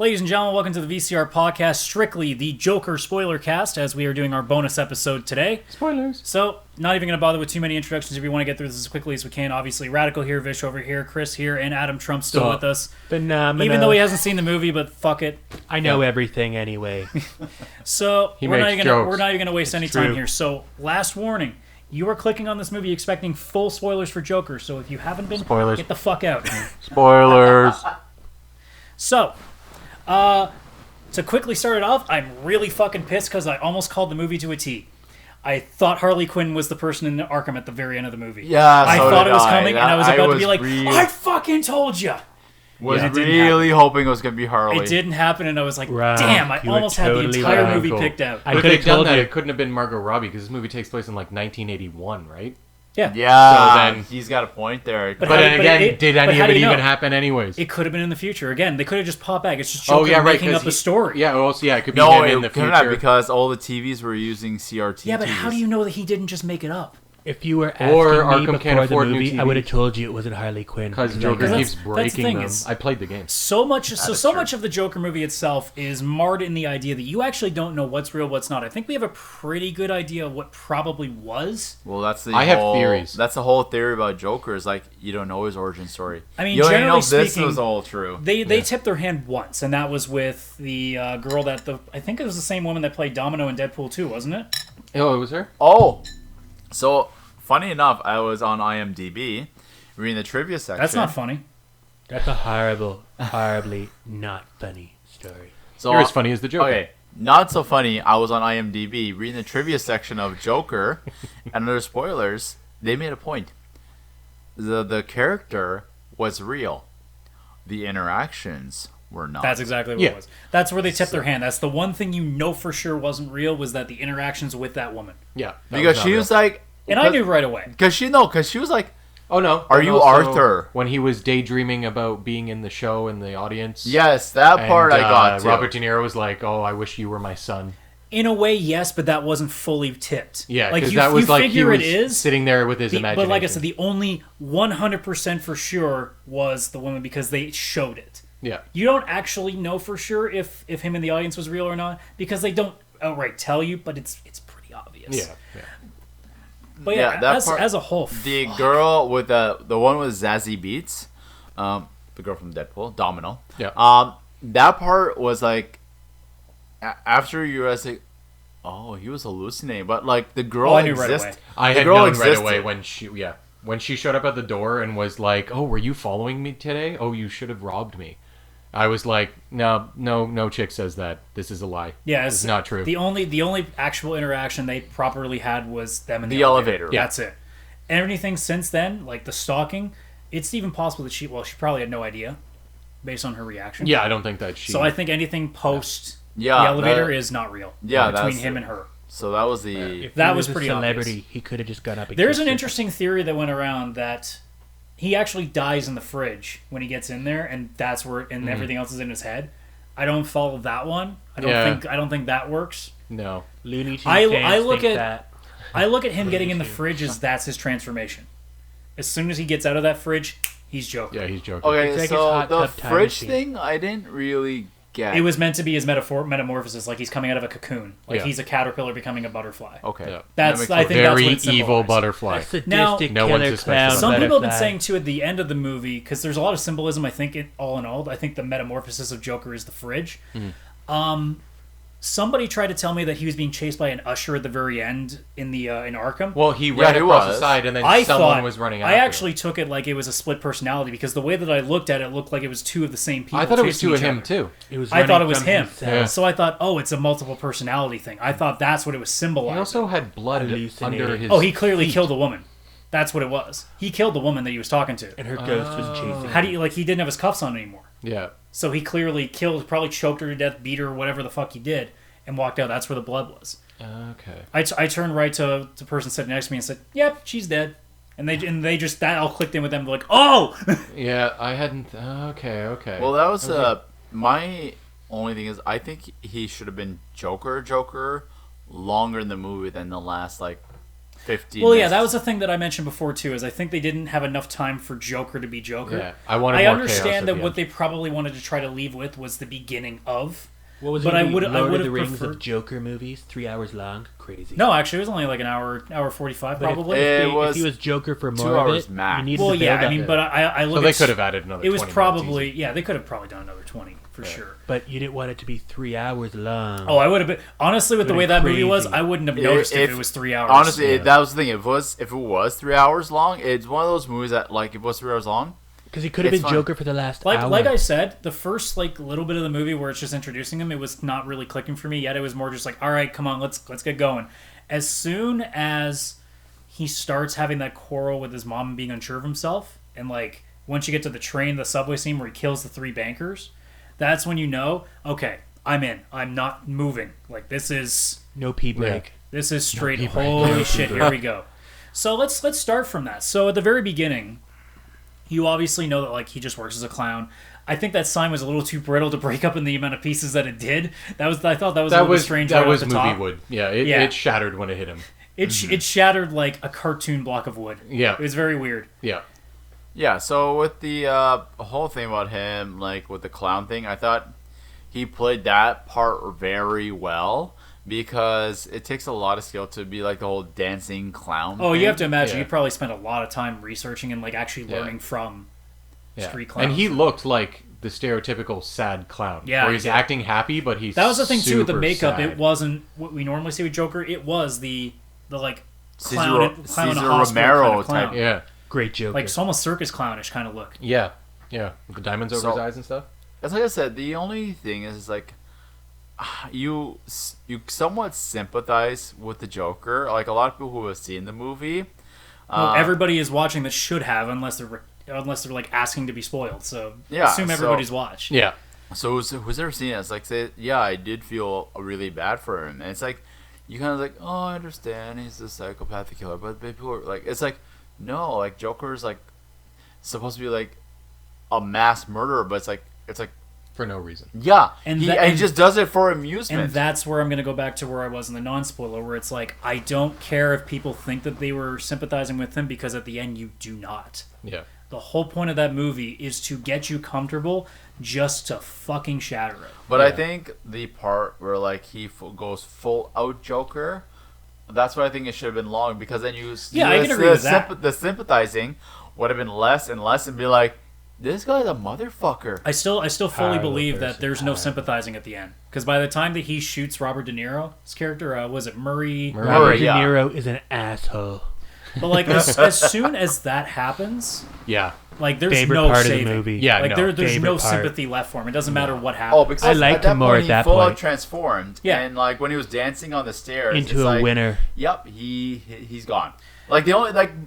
Ladies and gentlemen, welcome to the VCR Podcast, strictly the Joker Spoilercast, as we are doing our bonus episode today. Spoilers. So, not even going to bother with too many introductions if we want to get through this as quickly as we can. Obviously, Radical here, Vish over here, Chris here, and Adam Trump still with us. Phenomenal. Even though he hasn't seen the movie, but fuck it. I know everything anyway. So, we're not even going to waste any time true. here. So, last warning. You are clicking on this movie expecting full spoilers for Joker, so if you haven't been, get the fuck out. Spoilers. So, to quickly start it off, I'm really fucking pissed because I almost called the movie to a T. I thought Harley Quinn was the person in Arkham at the very end of the movie. Yeah, I thought it was coming, and I was about to be like, really, I fucking told you! Was really hoping it was going to be Harley. It didn't happen, and I was like, Right. damn, I You almost were had the totally entire right. movie Cool. picked out. I But if could they'd have done told that, you. it couldn't have been Margot Robbie because this movie takes place in like 1981, right? Yeah. Yeah, So then- he's got a point there. But But how- then but again, it- did but any how of do it you even know? happen anyways? It could have been in the future. Again, they could have just popped back. It's just Joker right. making 'cause up a story. Yeah, well, it could be No, him in it the couldn't future. have because all the TVs were using CRT Yeah, but TVs. how do you know that he didn't just make it up? If you were asking Or me Arkham before can't the afford new movie, I TVs. would have told you it wasn't Harley Quinn. Because I Joker know. keeps that's the breaking thing them. is- I played the game. So much true. of the Joker movie itself is marred in the idea that you actually don't know what's real, what's not. I think we have a pretty good idea of what probably was. Well, that's the I have whole, theories. That's the whole theory about Joker is like you don't know his origin story. I mean, you don't even know generally if this speaking, was all true. They tipped their hand once, and that was with the girl that I think it was the same woman that played Domino in Deadpool 2, wasn't it? Oh, it was her? Oh, so funny enough, I was on IMDb reading the trivia section. That's not funny. That's a horribly not funny story. So You're as funny as the Joker. Okay, not so funny. I was on IMDb reading the trivia section of Joker, and under spoilers, they made a point. The character was real. The interactions were not. That's exactly what it was. That's where they tipped their hand. That's the one thing you know for sure wasn't real was that the interactions with that woman. Yeah. Because she was like, And I knew right away. because she was like, Oh, no. Are And you also, Arthur? When he was daydreaming about being in the show in the audience. yes, that part and, I got to. Robert De Niro was like, oh, I wish you were my son. In a way, yes, but that wasn't fully tipped. Yeah, like because you, that was you like he figure was it is. sitting there with his imagination. But like I said, the only 100% for sure was the woman because they showed it. Yeah. You don't actually know for sure if him in the audience was real or not because they don't outright tell you, but it's pretty obvious. Yeah. But yeah, that part- as a whole, The girl with the one with Zazie Beetz, the girl from Deadpool, Domino. Yeah. That part was like after you realize like, oh, he was hallucinating, but like the girl I knew right exists. away. I the had girl known existed. right away when she showed up at the door and was like, "Oh, were you following me today? Oh, you should have robbed me." I was like, "No chick says that. This is a lie. yeah, it's not true." The only actual interaction they properly had was them in the, The elevator. Yeah. That's it. Anything since then, like the stalking, it's even possible that she probably had no idea based on her reaction. Yeah, I don't think that she. So I think anything post Yeah, the elevator that- is not real. Yeah, between that's him it. and her. So that was the If That he was a pretty celebrity. obvious. He could have just gone up and There's kissed an her. interesting theory that went around that he actually dies in the fridge when he gets in there, and that's where everything else is in his head. I don't follow that one. I don't think that works. no. Looney Tunes I fans look think at- that. I look at him getting in the fridge as that's his transformation. As soon as he gets out of that fridge, he's Joker. Yeah, he's joking. okay. It's like his So hot the tub time fridge machine. thing, I didn't really get. It was meant to be his metamorphosis, like he's coming out of a cocoon, like Yeah. he's a caterpillar becoming a butterfly. okay. Yeah. That's That I makes think that's what Very it evil symbolized. butterfly. A sadistic Now- No one killer suspects clown that. Some people have been butterfly. saying too at the end of the movie because there's a lot of symbolism. I think all in all, I think the metamorphosis of Joker is the fridge. Somebody tried to tell me that he was being chased by an usher at the very end in Arkham. Well, he Yeah, ran he across was. the side, and then I someone thought was running. I after actually took it like it was a split personality because the way that I looked at it looked like it was two of the same people. I thought it was chasing two of each him other. too. It was I thought running it was from him. himself. Yeah. So I thought, oh, it's a multiple personality thing. I thought that's what it was symbolizing. He also had blood Hallucinating. under his. Oh, he clearly feet. killed a woman. That's what it was. He killed the woman that he was talking to. And her ghost was chasing How do you he didn't have his cuffs on anymore. Yeah. So he clearly probably choked her to death, beat her, whatever the fuck he did, and walked out. That's where the blood was. Okay. I turned right to the person sitting next to me and said, "Yep, she's dead." And they just that all clicked in with them like, "Oh!" Yeah, I hadn't. Okay. Well, that was my only thing is I think he should have been Joker longer in the movie than the last like 15 Well, yeah, minutes. that was the thing that I mentioned before too. Is I think they didn't have enough time for Joker to be Joker. Yeah, I wanted I more chaos understand at that the what end. they probably wanted to try to leave with was the beginning of. What was But it? I Lord would- I of would've the Rings preferred- of Joker movies, 3 hours long. Crazy. No, actually, it was only like an hour 45 But probably. if he was Joker for 2 more of hours it, max. you needed Well, to yeah, build I up mean, it. but I look So they at. could have added another. It was 20 minutes probably easy. yeah. They could have probably done another 20 for sure. But you didn't want it to be 3 hours long. Oh, I would have been honestly with the way that movie was. Crazy. I wouldn't have noticed if it was 3 hours. Honestly, that was the thing. If it was 3 hours long, it's one of those movies that like if it was 3 hours long. Because he could have It's been fine. Joker for the last hour. like I said, the first like little bit of the movie where it's just introducing him, it was not really clicking for me yet. It was more just like, all right, come on, let's get going. As soon as he starts having that quarrel with his mom and being unsure of himself, and like once you get to the train, the subway scene where he kills the 3 bankers, that's when you know, okay, I'm in. I'm not moving. Like this is No pee break. this is straight. pee break. Holy No shit! pee Here we go. So let's start from that. So at the very beginning, you obviously know that like he just works as a clown. I think that sign was a little too brittle to break up in the amount of pieces that it did. I thought that was a little bit strange. That right was off the movie top. wood. Yeah, Yeah. it shattered when it hit him. It shattered like a cartoon block of wood. Yeah. It was very weird. Yeah. Yeah. So with the whole thing about him, like with the clown thing, I thought he played that part very well because it takes a lot of skill to be like the whole dancing clown. Oh, thing. you have to imagine Yeah. you probably spent a lot of time researching and like actually Yeah. learning from Yeah. street clowns. And he looked like the stereotypical sad clown. Yeah, Where he he's did. acting happy, but he's That was the thing too with the super makeup. sad. It wasn't what we normally see with Joker. It was the like Caesar, clown in a Caesar hospital Romero kind of clown. type. Yeah. Great Joker. Like it's almost circus clownish kind of look. Yeah. Yeah. With the diamonds over So- his eyes and stuff. As like I said, the only thing is like you somewhat sympathize with the Joker. Like a lot of people who have seen the movie. Well, everybody is watching that should have, unless they're like asking to be spoiled. So Yeah, assume so- everybody's watched. Yeah. So who's ever seen it? It's like, say, yeah, I did feel really bad for him, and it's like, you kind of like, oh, I understand, he's a psychopathic killer, but people are like, it's like, no, like Joker's like supposed to be like a mass murderer, but it's like, For no reason. yeah, And he, that- and he and- just does it for amusement. And that's where I'm going to go back to where I was in the non-spoiler, where it's like, I don't care if people think that they were sympathizing with him, because at the end you do not. Yeah. The whole point of that movie is to get you comfortable just to fucking shatter it. But I Yeah. think the part where like he goes full out Joker, that's what I think it should have been long, because then Yeah, I can agree with that. The sympathizing would have been less and less, and be like, this guy's a motherfucker. I still fully Horrible believe that person. there's no sympathizing at the end, because by the time that he shoots Robert De Niro's character, was it Murray? Murray. Robert De yeah. Niro is an asshole. But like as soon as that happens, Yeah. like there's Favorite no part saving. of the movie. Yeah. Like no. there's no Favorite part. sympathy left for him. It doesn't matter what happens. Oh, because I liked at that him more point, at that he full point. out transformed. Yeah. And like when he was dancing on the stairs, Into it's a like, winner. Yep, he's gone. Like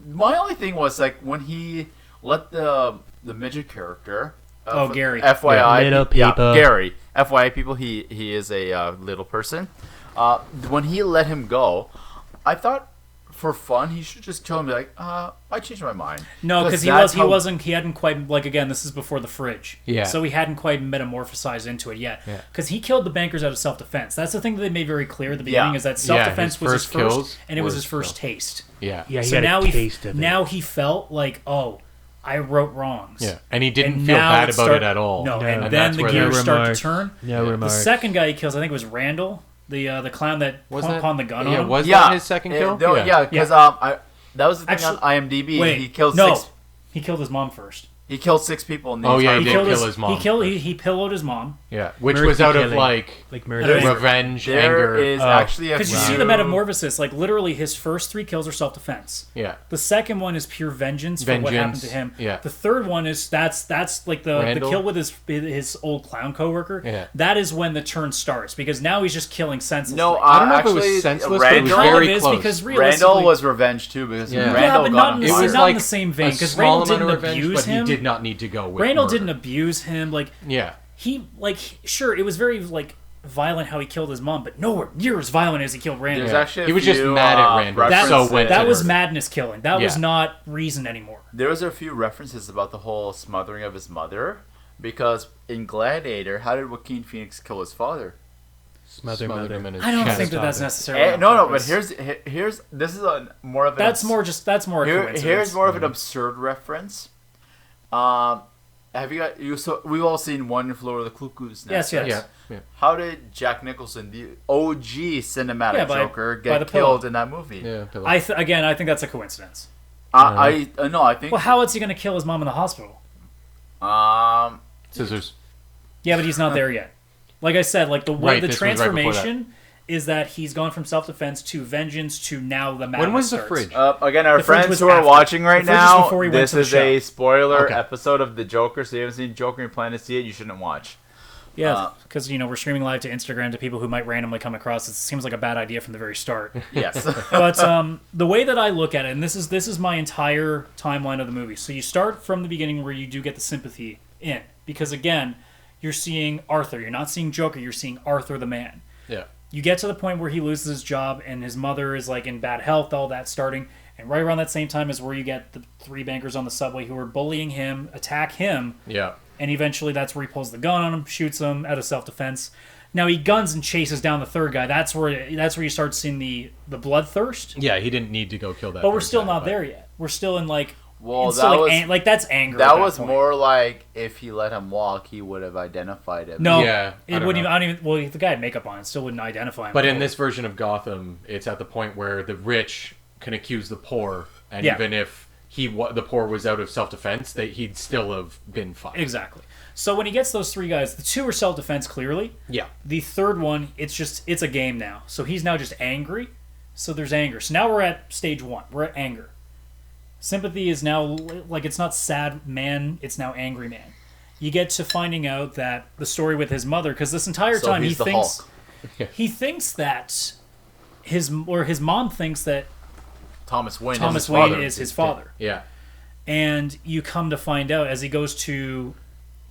my only thing was like when he let the midget character. Gary. FYI, Little people. Gary. FYI, people. He is a little person. When he let him go, I thought for fun he should just kill him. And be like, I changed my mind. No, because that's how- he hadn't quite, like, again, this is before the fridge. Yeah. So he hadn't quite metamorphosized into it yet. Yeah. Because he killed the bankers out of self-defense. That's the thing that they made very clear at the beginning, Yeah. is that self-defense his was his first first, kills and it was were his first self- taste. Yeah. Yeah, he So had now a taste of it. now he felt like, oh, I wrote wrongs. Yeah. And he didn't And feel now bad it about start- it at all. No, No. and And then that's the where gears no start to remorse. turn. No The remarks. second guy he kills, I think it was Randall, the clown that Was that pawned the gun on Yeah. him. Was Yeah, that his second kill? Yeah, because that was the thing Actually- on IMDb. Wait, he killed no, six. he killed his mom first. He killed 6 people in the Oh, yeah, entire he He did killed kill his mom He pillowed his mom. Yeah. Which Mercy was out of killing. like Like There's- murder. revenge, There anger. is actually a Because you few- see the metamorphosis, like literally his first 3 kills are self-defense. Yeah. The second one is pure vengeance for what happened to Vengeance, him. yeah. The third one is that's like the Randall? kill with his old clown coworker. Yeah. That is when the turn starts, because now he's just killing senselessly. No, I don't know actually, if it was senseless, but it was Randall, kind very of is, close. because realistically, Randall was revenge too, because Yeah. Randall but got not him in It the, fired. was not like in the same vein, a because small Randall didn't amount of revenge, abuse but him. he did not need to go with Randall murder. didn't abuse him. Like Yeah. he, like sure, it was very like violent how he killed his mom, but nowhere near as violent as he killed Randall. There's actually a He was just few, mad at Randall. That, so went that to was murder. madness killing. That was Yeah. not reason anymore. There was a few references about the whole smothering of his mother, because in Gladiator, how did Joaquin Phoenix kill his father? Smother smothered mother. him in his I don't chest. think that's necessarily. on No, but purpose. here's this is more of an That's more a coincidence. here's more of an absurd reference. Have you got you? So we've all seen One Flew Over the Cuckoo's Nest. Yes. Yeah, yeah. How did Jack Nicholson, the OG cinematic by Joker, the get pillow. killed in that movie? Yeah, pillow. I think that's a coincidence. I think Well, how is he going to kill his mom in the hospital? Scissors. Yeah, but he's not there yet. Like I said, like the way Right, the this was right before that. transformation is that he's gone from self-defense to vengeance to now the madness When was the starts. fridge? again, our The fridge friends was who are after. watching right The fridge is now, before we went this to the is a show. spoiler Okay. episode of the Joker. So if you haven't seen Joker and you plan to see it, you shouldn't watch. Yeah, because we're streaming live to Instagram to people who might randomly come across. It seems like a bad idea from the very start. Yes. But the way that I look at it, and this is my entire timeline of the movie. So you start from the beginning where you do get the sympathy in, because again, you're seeing Arthur. You're not seeing Joker. You're seeing Arthur the man. Yeah. You get to the point where he loses his job and his mother is like in bad health. All that starting, and right around that same time is where you get the three bankers on the subway who are bullying him, attack him. Yeah. And eventually that's where he pulls the gun on him, shoots him out of self-defense. Now he guns and chases down the third guy. That's where you start seeing the bloodthirst. Yeah, he didn't need to go kill that. But we're third still guy, not but- there yet. We're still in like Well, it's still that like, was that's anger. that at was point. more like if he let him walk, he would have identified him. No, Yeah, I it don't wouldn't know. even. I don't even. Well, the guy had makeup on. It still wouldn't identify him. But in this version of Gotham, it's at the point where the rich can accuse the poor, and Yeah. even if the poor was out of self-defense, he'd still have been fine. Exactly. So when he gets those three guys, the two are self-defense clearly. Yeah. The third one, it's a game now. So he's now just angry. So there's anger. So now we're at stage one. We're at anger. Sympathy is now, like, it's not sad man, it's now angry man. You get to finding out that the story with his mother, because this entire So time he's the thinks Hulk. he thinks that his mom thinks that Thomas Wayne is his father. Yeah. And you come to find out as he goes to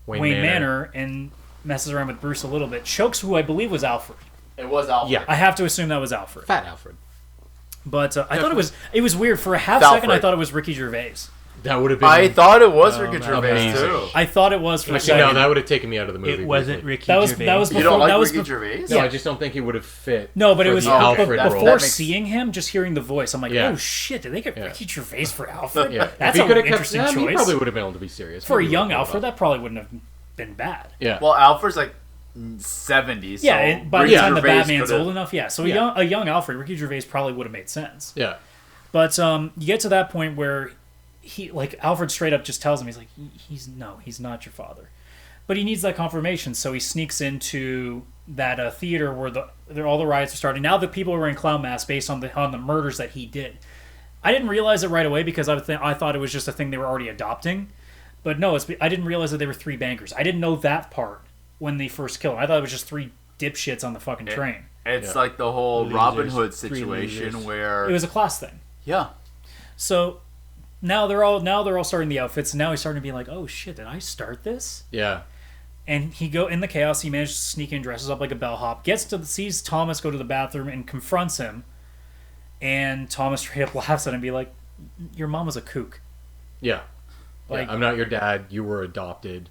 Wayne Manor and messes around with Bruce a little bit, chokes who I believe was Alfred. It was Alfred. Yeah. I have to assume that was Alfred. Fat Alfred. But I thought it was weird. For a half Alfred. second, I thought it was Ricky Gervais. That would have been. I thought it was Ricky Gervais amazing. too. I thought it was for a Actually, no, second. that would have taken me out of the movie. It wasn't briefly. Ricky That was Gervais. before. You don't like that was Ricky bef- Gervais? No, Yeah. I just don't think he would have fit. No, but it for was the Alfred before role. That makes- seeing him, just hearing the voice. I'm like, Yeah. oh shit! Did they get Yeah. Ricky Gervais for Alfred? Yeah. That's If he an could have interesting kept, choice. He probably would have been able to be serious. For a Maybe young would have Alfred, that probably wouldn't have been bad. Yeah. Well, Alfred's like 70s. Yeah, so and by the Ricky time the Gervais Batman's could've- old enough, yeah. So Yeah. a young Alfred, Ricky Gervais probably would have made sense. Yeah. But you get to that point where Alfred straight up just tells him, he's like, he's not your father. But he needs that confirmation, so he sneaks into that theater where all the riots are starting. Now the people are wearing clown masks based on the murders that he did. I didn't realize it right away because I thought it was just a thing they were already adopting. But no, I didn't realize that they were three bankers. I didn't know that part when they first killed him. I thought it was just three dipshits on the fucking train. It's like the whole Losers, Robin Hood three situation losers. where It was a class thing. yeah. So now they're all starting the outfits, and now he's starting to be like, oh shit, did I start this? Yeah. And in the chaos, he manages to sneak in, dresses up like a bellhop, sees Thomas go to the bathroom and confronts him. And Thomas straight up laughs at him and be like, your mom was a kook. Yeah. Like, I'm not your dad. You were adopted.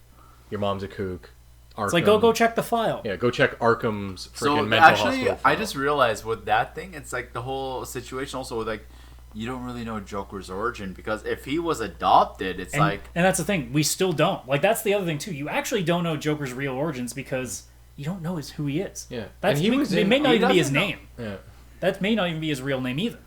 Your mom's a kook. Arkham. it's like, go check the file. Yeah, go check Arkham's freaking So mental actually, hospital. I file. just realized with that thing, it's like the whole situation also with like, you don't really know Joker's origin because if he was adopted, it's And, like and that's the thing, we still don't. Like, that's the other thing, too. You actually don't know Joker's real origins because you don't know who he is. Yeah. That's, And he was it in- may not he even be his doesn't know. name. Yeah. That may not even be his real name either.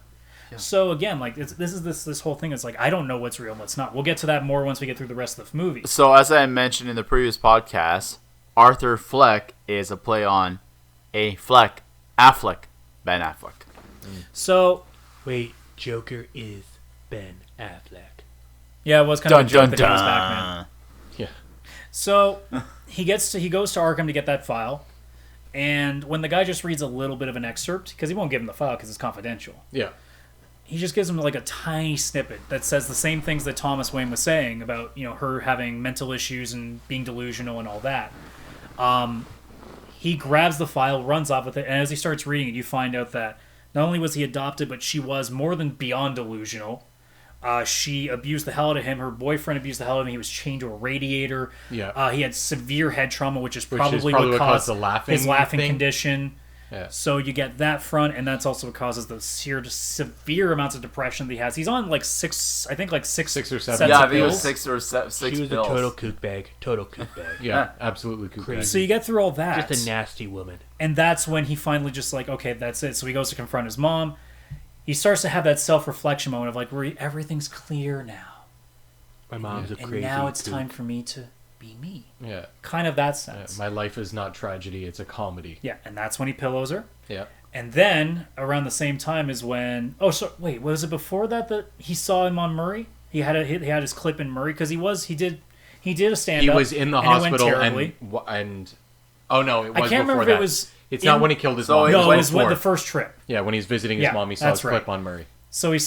So again, like this whole thing is like, I don't know what's real and what's not. We'll get to that more once we get through the rest of the movie. So as I mentioned in the previous podcast, Arthur Fleck is a play on Ben Affleck. So Wait, Joker is Ben Affleck. yeah, it was kind of a joke that he was Batman. Yeah. So he goes to Arkham to get that file, and when the guy just reads a little bit of an excerpt, because he won't give him the file because it's confidential, Yeah. he just gives him like a tiny snippet that says the same things that Thomas Wayne was saying about her having mental issues and being delusional and all that. He grabs the file, runs off with it, and as he starts reading it, you find out that not only was he adopted, but she was more than beyond delusional. She abused the hell out of him. Her boyfriend abused the hell out of him. He was chained to a radiator. Yeah. He had severe head trauma, which is Which is probably probably what what caused caused the laughing his laughing thing. condition. Yeah. So you get that front, and that's also what causes the severe amounts of depression that he has. He's on like six or seven. Sets Yeah, I of think it was pills. 6 or 7. She was pills. a total kook bag. Total kook bag. Yeah, absolutely cool. Crazy. So you get through all that. Just a nasty woman. And that's when he finally just like, okay, that's it. So he goes to confront his mom. He starts to have that self-reflection moment of like, where everything's clear now. My mom's a And crazy now it's kook. time for me to be me. Yeah. Kind of that Yeah, sense. my life is not tragedy; it's a comedy. Yeah, and that's when he pillows her. Yeah. And then around the same time is when was it before that he saw him on Murray? He had his clip in Murray because he did a stand up. He was in the and it went hospital terribly. and oh no, it was I can't before remember that. if it was. It's not when he killed his So mom. No, it was before. the first trip. Yeah, when he's visiting his Yeah, mom, he saw that's his clip right. on Murray. So he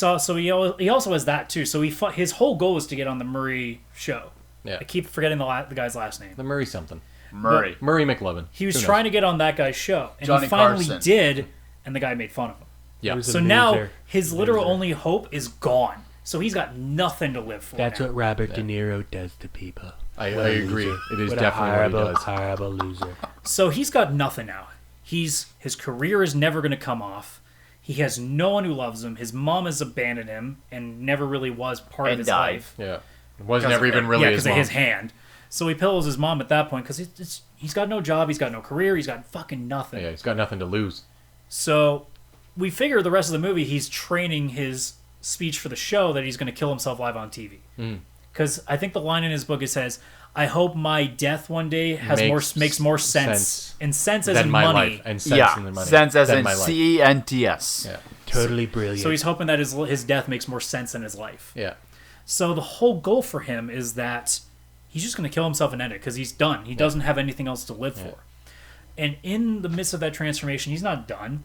also has that too. So his whole goal is to get on the Murray show. Yeah. I keep forgetting the guy's last name. The Murray something. Murray. Murray McLovin. He was Who knows? trying to get on that guy's show, and Johnny he finally Carson. did, and the guy made fun of him. Yeah. He was a So now loser. his literal only hope is gone. So he's got nothing to live for. That's now. what Robert De Niro does to people. I What a agree. loser. It is What definitely a what horrible, he does. horrible loser. So he's got nothing now. His career is never going to come off. He has no one who loves him. His mom has abandoned him and never really was part of And his died. life. Yeah. It was Because never of even him. really Yeah, his because of mom. his hand. So he pillows his mom at that point because he's got no job, he's got no career, he's got fucking nothing. Yeah, he's got nothing to lose. So we figure the rest of the movie he's training his speech for the show that he's going to kill himself live on TV. Because I think the line in his book it says, "I hope my death one day makes more sense and sense as Than in my money." life. And sense Yeah, in the money. sense as Than in my life. CENTS. Yeah. Totally brilliant. So he's hoping that his death makes more sense in his life. Yeah. So the whole goal for him is that he's just going to kill himself and end it because he's done. He doesn't have anything else to live for. And in the midst of that transformation, he's not done.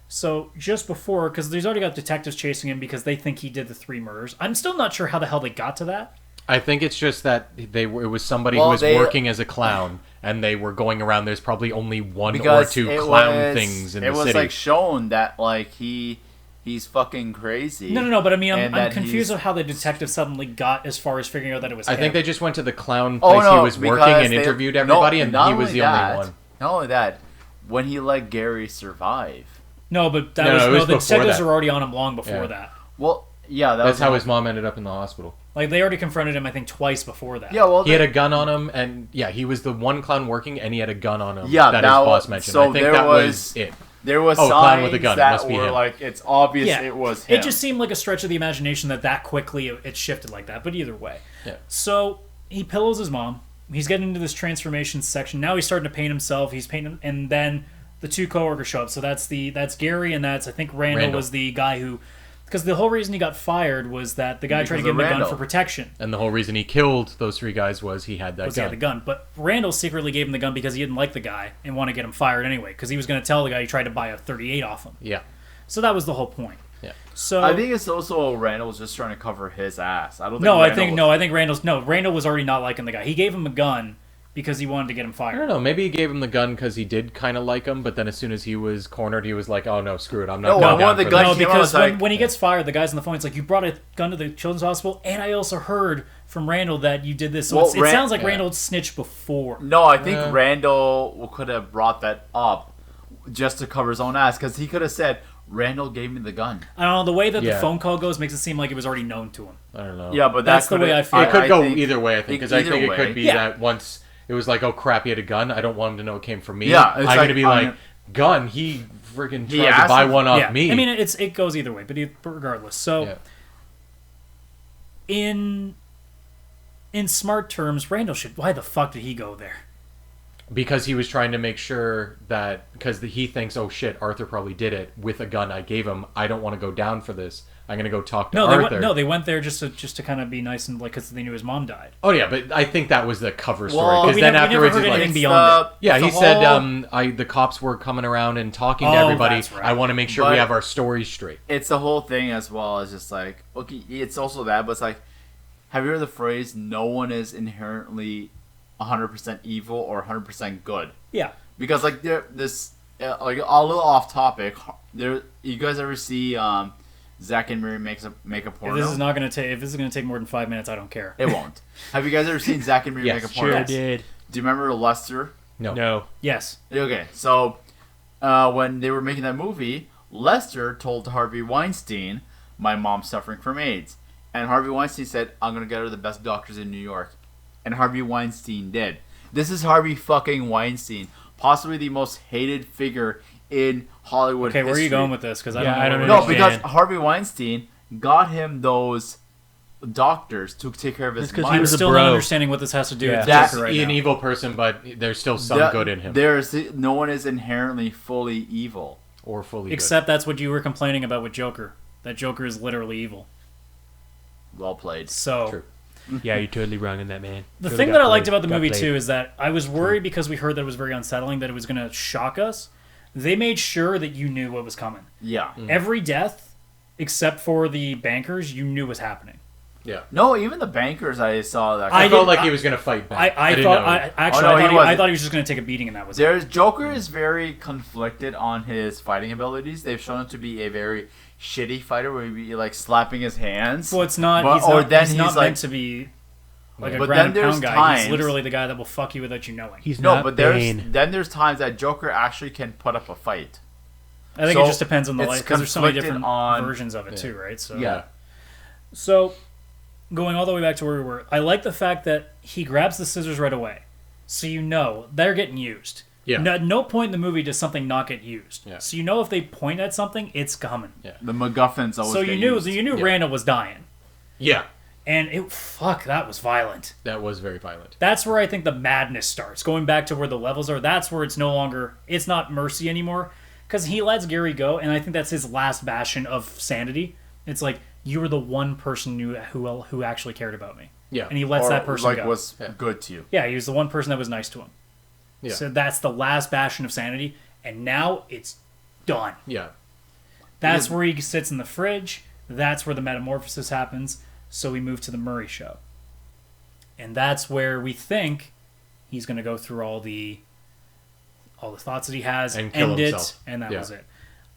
So just before, because there's already got detectives chasing him because they think he did the 3 murders. I'm still not sure how the hell they got to that. I think it's just that it was somebody Well, who was they- working as a clown, and they were going around. There's probably only one Because or two it clown was- things in it the was city. like shown that like he's fucking crazy. No, but I mean, I'm And that confused he's- of how the detective suddenly got as far as figuring out that it was I him. think they just went to the clown Oh place no, he was working because and they- interviewed everybody, no, and not he was only the that, only one. Not only that, when he let Gary survive. No, but that No, was, no, it was the before detectives that. were already on him long before Yeah. that. Well, yeah, That's how his mom ended up in the hospital. Like, they already confronted him, I think, twice before that. Yeah, well, He had a gun on him, and yeah, he was the one clown working, and he had a gun on him. Yeah, that that his boss was- mentioned. so I think there that was- it. There was Oh, signs clown with a gun, it that must be were him. like it's obvious Yeah, it was him. It just seemed like a stretch of the imagination that quickly it shifted like that. But either way, Yeah. So he pillows his mom. He's getting into this transformation section. Now he's starting to paint himself. He's painting, and then the 2 coworkers show up. So that's Gary, and that's I think Randall was the guy who, because the whole reason he got fired was that the guy tried to Because give him of a gun Randall. for protection. And the whole reason he killed those 3 guys was he had that He had gun. the gun, but Randall secretly gave him the gun because he didn't like the guy and want to get him fired anyway. Because he was going to tell the guy he tried to buy a .38 off him. Yeah. So that was the whole point. Yeah. So I think it's also Randall was just trying to cover his ass. I don't think. no, Randall I think Randall was already not liking the guy. He gave him a gun because he wanted to get him I fired. don't know. Maybe he gave him the gun because he did kind of like him, but then as soon as he was cornered, he was like, "Oh no, screw it! I'm not No, going I down want the for gun. this." No, came out, because it's like- when he gets fired, the guy's on the phone. It's like, you brought a gun to the children's hospital, and I also heard from Randall that you did this. So Well, it sounds like yeah. Randall snitched before. No, I think Yeah. Randall could have brought that up just to cover his own ass because he could have said, "Randall gave me the gun." I don't know. The way that the Yeah. phone call goes makes it seem like it was already known to him. I don't know. Yeah, but That's the way I feel. It could go think- either way, I think, because I either think it way. could be Yeah. that once it was like, "Oh crap, he had a gun. I don't want him to know it came from me." Yeah, I'm it's gonna like, be like, "Gun? He freaking He tried to asked buy him- one off Yeah, me." I mean, it goes either way, but regardless. So yeah. in smart terms, Randall should. Why the fuck did he go there? Because he was trying to make sure that because he thinks, "Oh shit, Arthur probably did it with a gun I gave him. I don't want to go down for this. I'm gonna go talk to Arthur." They went there just to kind of be nice and like because they knew his mom died. Oh yeah, but I think that was the cover story. Well, Because we then never afterwards, heard he's like, anything It's beyond it. yeah, the he said, whole- the cops were coming around and talking to Oh, everybody. that's right. I want to make sure we But- have our stories straight. It's the whole thing as well as just like okay, it's also that, but it's like, have you heard the phrase "No one is inherently 100% evil or 100% good"? Yeah. Because like this like a little off topic. There, you guys ever see Zack and Miri make a If porno? this is gonna take more than 5 minutes, I don't care. It won't. Have you guys ever seen Zack and Miri Yes, make a porno? Sure did. Do you remember Lester? No. No. Yes. Okay, so when they were making that movie, Lester told Harvey Weinstein, "My mom's suffering from AIDS," and Harvey Weinstein said, "I'm gonna get her the best doctors in New York," and Harvey Weinstein did. This is Harvey fucking Weinstein, possibly the most hated figure in Hollywood. Okay, history. where are you going with this? Because I Yeah, I don't don't know. No, because Harvey Weinstein got him those doctors to take care of his That's 'cause mind. he I'm was a still bro. not understanding what this has to do Yeah. with That's Joker right He's an now. evil person, but there's still some good in him. No one is inherently fully evil. Or fully Except that's what you were complaining about with Joker. That Joker is literally evil. Well played. So True. Yeah, you're totally wrong on that, man. the Totally thing got that I liked played. about the Got movie played. too is that I was worried because we heard that it was very unsettling that it was going to shock us. They made sure that you knew what was coming. Yeah. Every death, except for the bankers, you knew was happening. Yeah. No, even the bankers I saw that. I I felt did- like he was going to fight back. I didn't thought know. I wasn't. thought he was just going to take a beating and that was it. There's Joker is very conflicted on his fighting abilities. They've shown him to be a very shitty fighter, where he'd be like slapping his hands. Well, it's not. But- He's or not, then he's not he's like- meant to be like a But ground then and there's pound guy. times- He's literally the guy that will fuck you without you knowing. He's No, not but Bane. there's times that Joker actually can put up a fight. I think So, it just depends on the it's life because there's so many conflicted different on- versions of it too, right? So Yeah. So, going all the way back to where we were, I like the fact that he grabs the scissors right away, so you know they're getting used. Yeah. At no point in the movie does something not get used. Yeah. So you know if they point at something, it's coming. The MacGuffins always So get you knew used. you knew Randall was dying, Yeah. and that was violent. That was very violent. That's where I think the madness starts. Going back to where the levels are, that's where it's not mercy anymore, because he lets Gary go, and I think that's his last bastion of sanity. It's like, you were the one person who actually cared about me. Yeah. And he lets Or, that person like go. was good to you. Yeah, he was the one person that was nice to him. Yeah. So that's the last bastion of sanity, and now it's done. Yeah. That's where he sits in the fridge. That's where the metamorphosis happens. So we move to the Murray show. And that's where we think he's going to go through all the thoughts that he has, And kill end himself. it, and that Yeah. was it.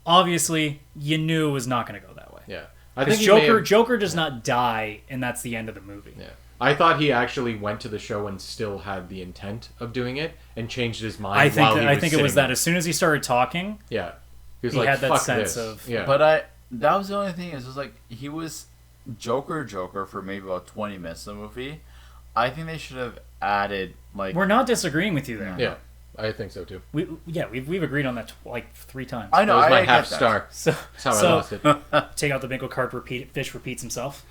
Obviously, you knew it was not going to go that way. Yeah. I Because think he may have- Joker does not die, and that's the end of the movie. Yeah. I thought he actually went to the show and still had the intent of doing it and changed his mind. I think while he was it was sitting that there. as soon as he started talking, Yeah. He was he like, had that fuck sense this. of- Yeah. But that was the only thing. Is it was like he was Joker for maybe about 20 minutes of the movie. I think they should have added like we're not disagreeing with you there. yeah. I think so too. We've agreed on that like 3 times. I know That was my I half get that. star. So, That's how I lost it. take out the bingo card. Fish repeats himself.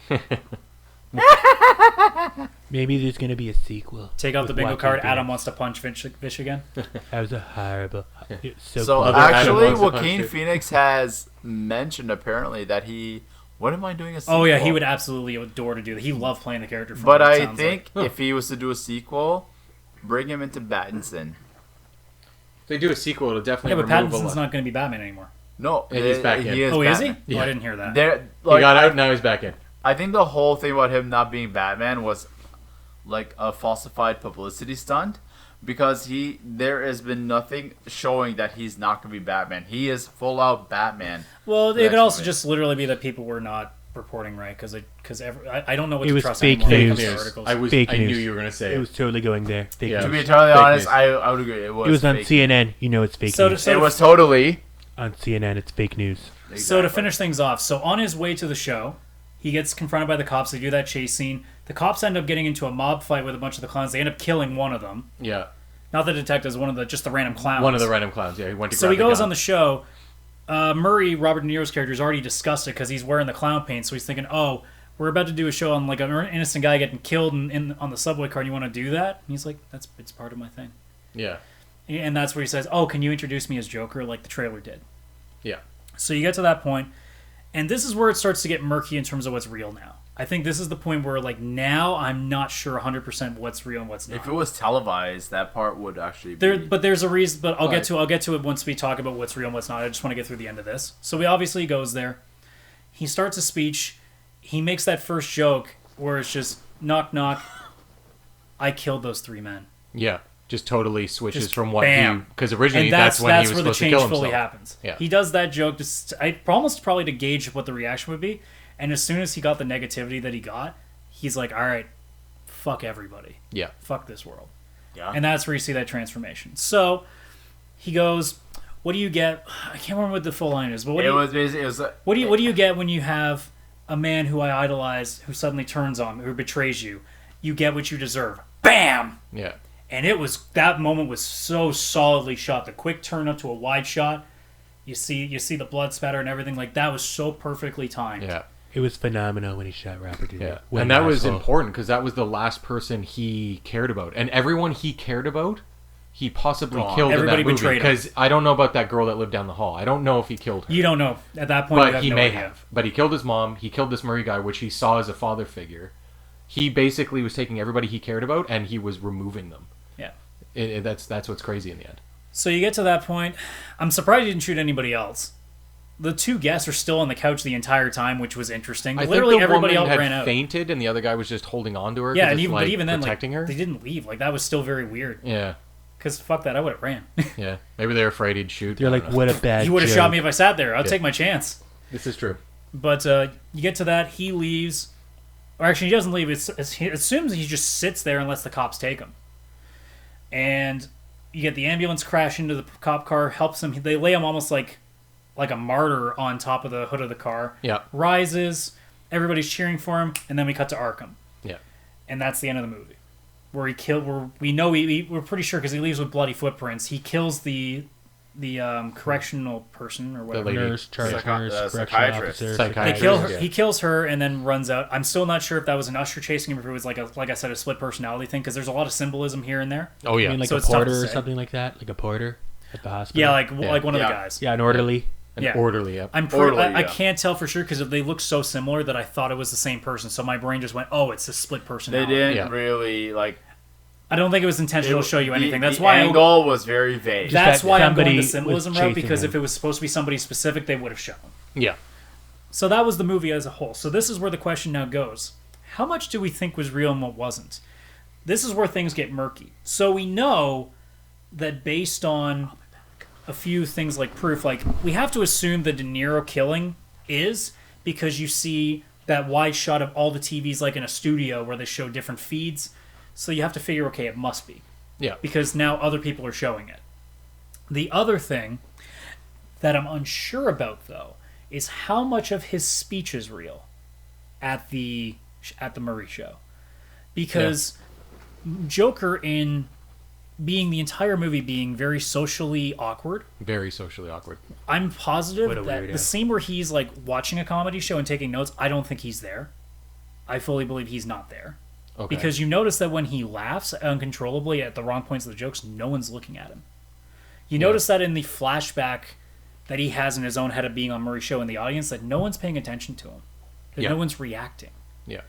Maybe there's gonna be a sequel. Take out the with bingo Joaquin card. Phoenix. Adam wants to punch Fish again. That was a horrible. It's so So close. Other Adam actually, wants to punch Joaquin it. Phoenix has mentioned apparently that he wouldn't mind doing a sequel. Oh yeah, he would absolutely adore to do that. He loved playing the character. From But what it I sounds think like. if he was to do a sequel, bring him into Pattinson. If they do a sequel, it'll definitely yeah, but remove a Pattinson's lot. not going to be Batman anymore. No, And he's back in. He is Oh, is he? Batman. Oh, I didn't hear that. He got out, now he's back in. I think the whole thing about him not being Batman was like a falsified publicity stunt, because there has been nothing showing that he's not going to be Batman. He is full out Batman. Well, it Next could also movie. just literally be that people were not reporting right because I don't know what It to was trust fake anymore when it news. comes to News. articles. Fake I knew news. you were going to say It it. was totally going there. Fake Yeah. To news. be totally Fake honest, news. I would agree. It was on fake. CNN. You know it's fake So news. It was totally. On CNN, it's fake news. So to Exactly. finish things off, so on his way to the show, he gets confronted by the cops. They do that chase scene. The cops end up getting into a mob fight with a bunch of the clowns. They end up killing one of them. Yeah. Not the detectives, just the random clowns. One of the random clowns. Yeah, he went to So grab he goes gun. on the show. Murray, Robert De Niro's character, is already disgusted because he's wearing the clown paint. So he's thinking, oh, we're about to do a show on like an innocent guy getting killed on the subway car. And you want to do that? And he's like, it's part of my thing. Yeah. And that's where he says, oh, can you introduce me as Joker like the trailer did? Yeah. So you get to that point, and this is where it starts to get murky in terms of what's real now. I think this is the point where, like, now I'm not sure 100% what's real and what's not. If it was televised, that part would actually be... But there's a reason. But I'll Right. get to it once we talk about what's real and what's not. I just want to get through the end of this. So he obviously goes there. He starts a speech. He makes that first joke where it's just knock knock. I killed those 3 men. Yeah. Just totally switches Just from what bam. because originally And that's when he was where the supposed to change kill himself. fully happens. Yeah. He does that joke almost probably to gauge what the reaction would be. And as soon as he got the negativity that he got, he's like, all right, fuck everybody. Yeah. Fuck this world. Yeah. And that's where you see that transformation. So he goes, what do you get? I can't remember what the full line is, but what What do you get when you have a man who I idolize who suddenly turns on me, who betrays you? You get what you deserve. Bam! Yeah. And that moment was so solidly shot. The quick turn up to a wide shot. You see the blood spatter and everything. Like, that was so perfectly timed. Yeah. It was phenomenal when he shot Robert De Niro. Yeah. What And an that was asshole. important because that was the last person he cared about. And everyone he cared about, he possibly Gone. killed Everybody in that movie. betrayed him. Because I don't know about that girl that lived down the hall. I don't know if he killed her. You don't know. At that point, you But have he no may idea. have. But he killed his mom. He killed this Murray guy, which he saw as a father figure. He basically was taking everybody he cared about and he was removing them. Yeah. That's what's crazy in the end. So you get to that point. I'm surprised you didn't shoot anybody else. The two guests are still on the couch the entire time, which was interesting. I Literally think the everybody woman else had ran out. fainted and the other guy was just holding on to her. Yeah, 'cause and it's, but even then, like, protecting her. they didn't leave. Like, that was still very weird. Yeah, Because fuck that, I would have ran. yeah. Maybe they're afraid he'd shoot. They're I like, don't know. what a bad You would have joke. shot me if I sat there. I'd Yeah. take my chance. This is true. But you get to that, he leaves. Or actually, he doesn't leave. He assumes he just sits there and lets the cops take him. And you get the ambulance crash into the cop car, helps him. They lay him almost like a martyr on top of the hood of the car. Yeah. Rises, everybody's cheering for him, and then we cut to Arkham. Yeah. And that's the end of the movie. Where he killed, we're pretty sure because he leaves with bloody footprints. He kills the correctional person or whatever. lady. Nurse, charge nurse, correctional psychiatrist. officer. Psychiatrist. They kill her. Yeah. He kills her and then runs out. I'm still not sure if that was an usher chasing him or if it was like I said, a split personality thing because there's a lot of symbolism here and there. Oh yeah. I mean, like So a it's tough to porter or say. something like that? Like a porter at the hospital? Yeah, like Yeah. one of Yeah. the guys. Yeah, an orderly. An yeah. orderly. Yeah. Orderly, I yeah. can't tell for sure because they look so similar that I thought it was the same person. So my brain just went, "Oh, it's a split They personality." didn't Yeah. really like. I don't think it was intentional to show you anything. That's the why angle was very vague. That's that why I'm going somebody the was symbolism route chasing because him. if it was supposed to be somebody specific, they would have shown. Yeah. So that was the movie as a whole. So this is where the question now goes. How much do we think was real and what wasn't? This is where things get murky. So we know that based on a few things like proof, like we have to assume the De Niro killing is because you see that wide shot of all the TVs like in a studio where they show different feeds. So you have to figure, okay, it must be. Yeah. Because now other people are showing it. The other thing that I'm unsure about, though, is how much of his speech is real at the Murray show. Because Joker, in being the entire movie being very socially awkward, Very socially awkward. I'm positive What a that weirdo. the scene where he's like watching a comedy show and taking notes, I don't think he's there. I fully believe he's not there. Okay. Because you notice that when he laughs uncontrollably at the wrong points of the jokes, no one's looking at him. You notice that in the flashback that he has in his own head of being on Murray's show in the audience, that no one's paying attention to him. That Yeah. no one's reacting. Yeah.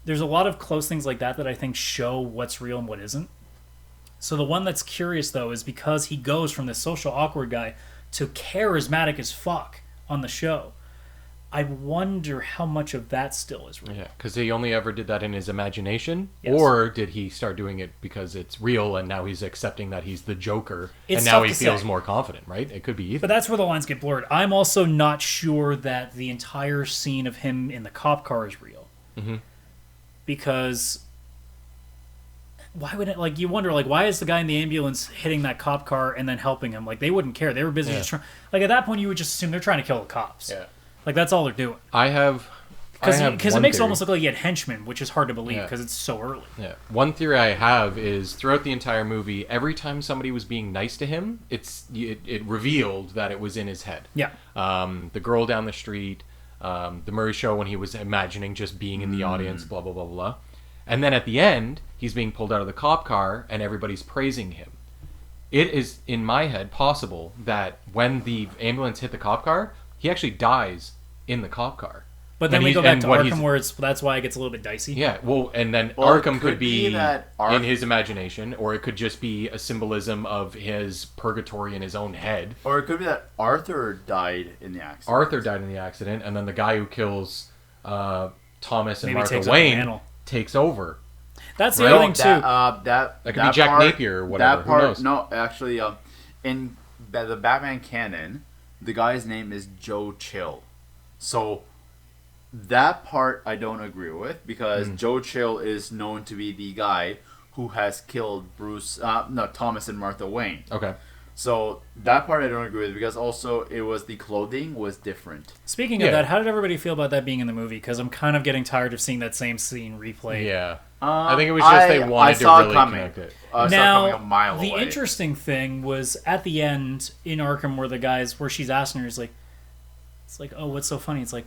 There's a lot of close things like that I think show what's real and what isn't. So the one that's curious, though, is because he goes from this social awkward guy to charismatic as fuck on the show. I wonder how much of that still is real. Yeah. Because he only ever did that in his imagination, Yes. or did he start doing it because it's real and now he's accepting that he's the Joker It's and now tough he to feels say. more confident, right? It could be either. But that's where the lines get blurred. I'm also not sure that the entire scene of him in the cop car is real. Mhm. Because why would it, like, you wonder, like, why is the guy in the ambulance hitting that cop car and then helping him? Like, they wouldn't care. They were busy Yeah. just trying. Like, at that point, you would just assume they're trying to kill the cops. Yeah. Like, that's all they're doing. I have Because it one makes it theory. almost look like he had henchmen, which is hard to believe Yeah. because it's so early. Yeah. One theory I have is throughout the entire movie, every time somebody was being nice to him, it revealed that it was in his head. Yeah. The girl down the street, the Murray show when he was imagining just being in the audience, blah, blah, blah, blah. And then at the end, he's being pulled out of the cop car and everybody's praising him. It is, in my head, possible that when the ambulance hit the cop car, he actually dies in the cop car. But then And we he's- go back and to what Arkham he's- where that's why it gets a little bit dicey. Yeah, well, and then Well, it Arkham could be that in his imagination, or it could just be a symbolism of his purgatory in his own head. Or it could be that Arthur died in the accident. Arthur died in the accident, and then the guy who kills Thomas and Maybe Martha takes up the Wayne mantle. takes over. That's the Right. other thing, too. That That could be Jack Napier or whatever, That who part, knows? no, actually, in the Batman canon, the guy's name is Joe Chill. So that part I don't agree with because Joe Chill is known to be the guy who has killed Thomas and Martha Wayne. Okay. So that part I don't agree with, because also it was the clothing was different. Speaking of that, how did everybody feel about that being in the movie? Because I'm kind of getting tired of seeing that same scene replayed. Yeah. I think it was just they wanted to really connect it. I saw it Now, coming a mile the away. interesting thing was at the end in Arkham where she's asking her, it's like, oh, what's so funny? It's like,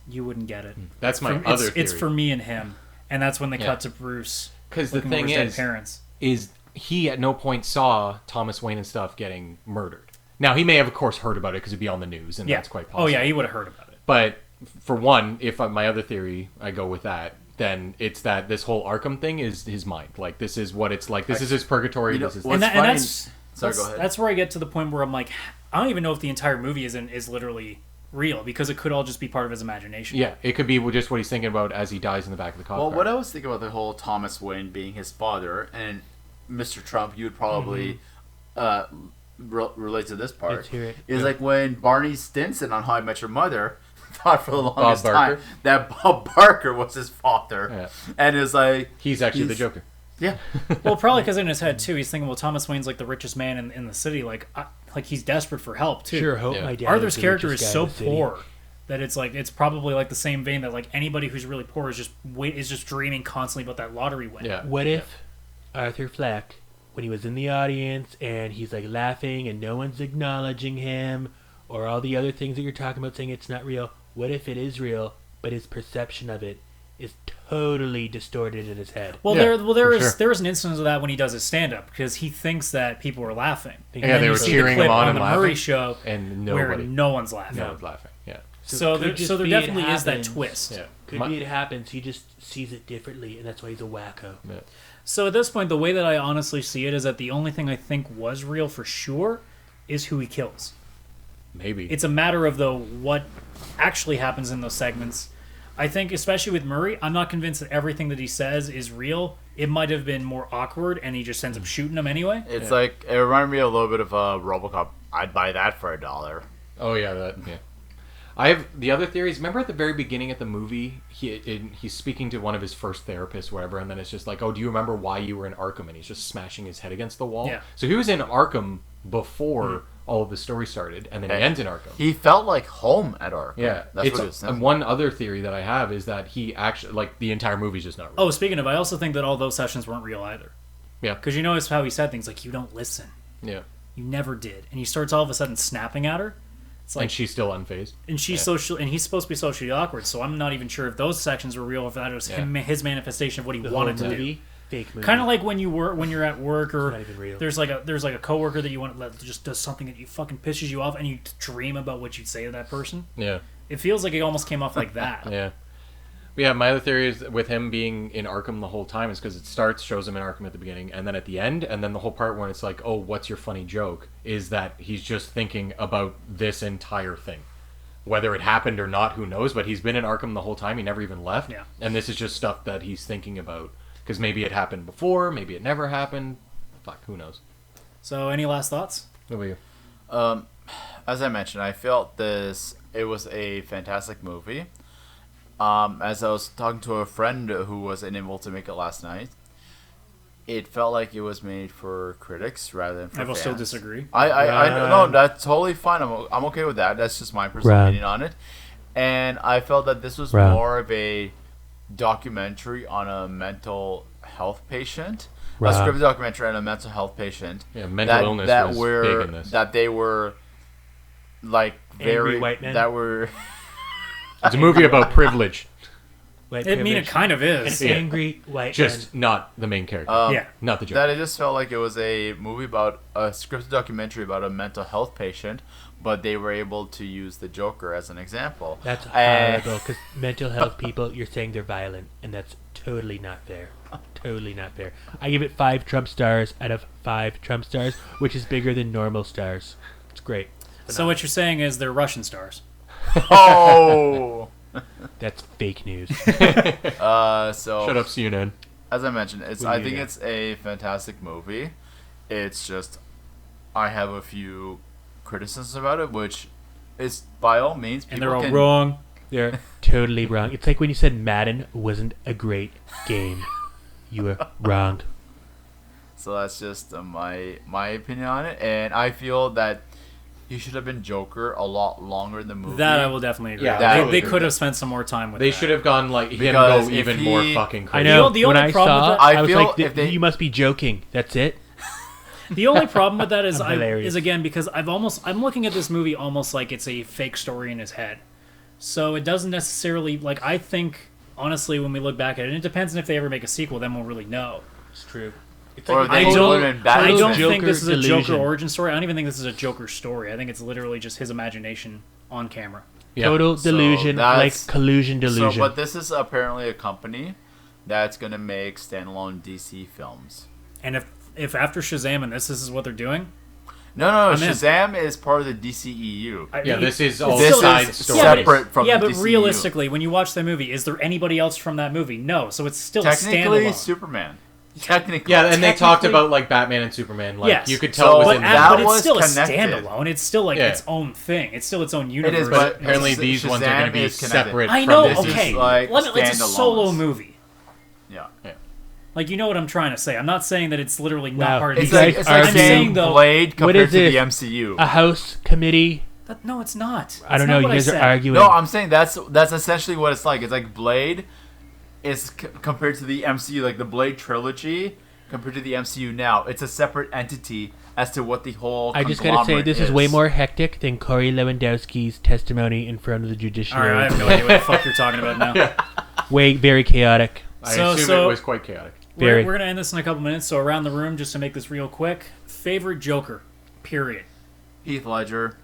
you wouldn't get it. That's my other theory. It's for me and him. And that's when they cut to Bruce. Because the thing is he at no point saw Thomas Wayne and stuff getting murdered. Now, he may have, of course, heard about it because it'd be on the news, and that's quite possible. Oh, yeah, he would have heard about it. But, for one, if my other theory, I go with that, then it's that this whole Arkham thing is his mind. Like, this is what it's like. This is his purgatory. This is go ahead. That's where I get to the point where I'm like, I don't even know if the entire movie is literally real, because it could all just be part of his imagination. Yeah, it could be just what he's thinking about as he dies in the back of the cop car. What I was thinking about the whole Thomas Wayne being his father, and Mr. Trump, you would probably relate to this part. Let's hear it. Is like when Barney Stinson on How I Met Your Mother thought for the longest time that Bob Barker was his father, and is like he's actually the Joker. Yeah. Well, probably because in his head too, he's thinking, well, Thomas Wayne's like the richest man in the city, like he's desperate for help too. Sure, hope my dad. Arthur's character is so poor that it's probably like the same vein that like anybody who's really poor is just dreaming constantly about that lottery win. Yeah. What if Arthur Fleck, when he was in the audience and he's like laughing and no one's acknowledging him, or all the other things that you're talking about saying it's not real, what if it is real, but his perception of it is totally distorted in his head? Well, there is an instance of that when he does his stand-up, because he thinks that people are laughing. Yeah, they were cheering him on the Murray show, and where no one's laughing. No one's laughing. Yeah. So there definitely is that twist. Yeah. Could be it happens. He just sees it differently, and that's why he's a wacko. Yeah. So at this point, the way that I honestly see it is that the only thing I think was real for sure is who he kills. Maybe. It's a matter of what actually happens in those segments. I think, especially with Murray, I'm not convinced that everything that he says is real. It might have been more awkward, and he just ends up shooting him anyway. It's like, it reminded me a little bit of RoboCop. I'd buy that for $1. Oh yeah, I have the other theories. Remember at the very beginning of the movie, he's speaking to one of his first therapists, whatever, and then it's just like, oh, do you remember why you were in Arkham? And he's just smashing his head against the wall. Yeah. So he was in Arkham before all of the story started, and then he ends in Arkham. He felt like home at Arkham. Yeah, that's what it was. And one other theory that I have is that he actually, like, the entire movie's just not real. Oh, speaking of, I also think that all those sessions weren't real either. Yeah. Because you notice how he said things like, you don't listen. Yeah. You never did. And he starts all of a sudden snapping at her. It's like, and she's still unfazed. And she's social, and he's supposed to be socially awkward, so I'm not even sure if those sections were real, or if that was his manifestation of what he wanted to do. Fake movie. Kind of like when you're at work, or not even real. there's like a coworker that you want that just does something that you fucking pisses you off, and you dream about what you'd say to that person. Yeah. It feels like it almost came off like that. Yeah. But yeah, my other theory is with him being in Arkham the whole time is because it shows him in Arkham at the beginning, and then at the end, and then the whole part when it's like, oh, what's your funny joke, is that he's just thinking about this entire thing. Whether it happened or not, who knows, but he's been in Arkham the whole time, he never even left. Yeah. And this is just stuff that he's thinking about. Because maybe it happened before, maybe it never happened. Fuck, who knows? So, any last thoughts? What about you? As I mentioned, I felt it was a fantastic movie. As I was talking to a friend who was unable to make it last night, it felt like it was made for critics rather than for fans. I will still disagree. I no, that's totally fine. I'm okay with that. That's just my personal opinion on it. And I felt that this was more of a documentary on a mental health patient. A scripted documentary on a mental health patient. Yeah, mental illness was big in this. That they were like very angry white men. That were. It's a movie about privilege. It kind of is. An angry white just man. Not the main character. Not the joke. That it just felt like it was a movie about a scripted documentary about a mental health patient, but they were able to use the Joker as an example. That's horrible, because mental health people, you're saying they're violent, and that's totally not fair. Totally not fair. I give it 5 Trump stars out of 5 Trump stars, which is bigger than normal stars. It's great. So what you're saying is they're Russian stars. Oh! That's fake news. So shut up, CNN. As I mentioned, I think it's a fantastic movie. It's just I have a few criticisms about it, which is by all means. And they're all wrong. They're totally wrong. It's like when you said Madden wasn't a great game. You were wrong. So that's just my opinion on it, and I feel that he should have been Joker a lot longer in the movie. That I will definitely agree. Yeah, They could have spent some more time with They that. should have gone like him Because go if even he- more fucking I crazy. know. The when only I problem saw with it, that- I I was feel like, if they- you must be joking. That's it? The only problem with that is I'm hilarious. again because I'm looking at this movie almost like it's a fake story in his head. So it doesn't necessarily like I think honestly when we look back at it, and it depends on if they ever make a sequel, then we'll really know. It's true. It's Or like they I would don't, have been I Batman. don't Joker think this is a delusion. Joker origin story. I don't even think this is a Joker story. I think it's literally just his imagination on camera. Yeah. total So delusion, like that's- collusion So, delusion. but this is apparently a company that's gonna make standalone DC films. And if after Shazam and this is what they're doing, No, I'm in. Shazam is part of the DCEU. Yeah, this is all This side is stories. separate from yeah, the but DCEU. realistically, when you watch the movie, is there anybody else from that movie? No, so it's still a Technically, standalone. Superman. Technically, Yeah, and they talked Technically- about like Batman and Superman. Like Yes. you could tell So, it was but, in that but it's was still connected. a standalone. It's still like Yeah. its own thing. It's still its own It universe. is, But but apparently these ones are going to Shazam be is connected. separate. I from know. this. is Okay, like it's a solo standalones. movie. Yeah. Like you know what I'm trying to say. I'm not saying that it's literally not Wow. part of It's DC. like, it's like I'm saying saying, though- Blade What compared is to the this? MCU. A house committee? No, it's not. I don't That's know. not You what I guys are said. arguing. No, I'm saying that's essentially what it's like. It's like Blade is compared to the MCU, like the Blade trilogy compared to the MCU now. It's a separate entity as to what the whole. I just gotta say, this is way more hectic than Corey Lewandowski's testimony in front of the All judiciary. right, I have no idea what the fuck you're talking about now. Very chaotic. I So- assume so- it was quite chaotic. Very. We're gonna end this in a couple minutes. So around the room, just to make this real quick. Favorite Joker, period. Heath Ledger.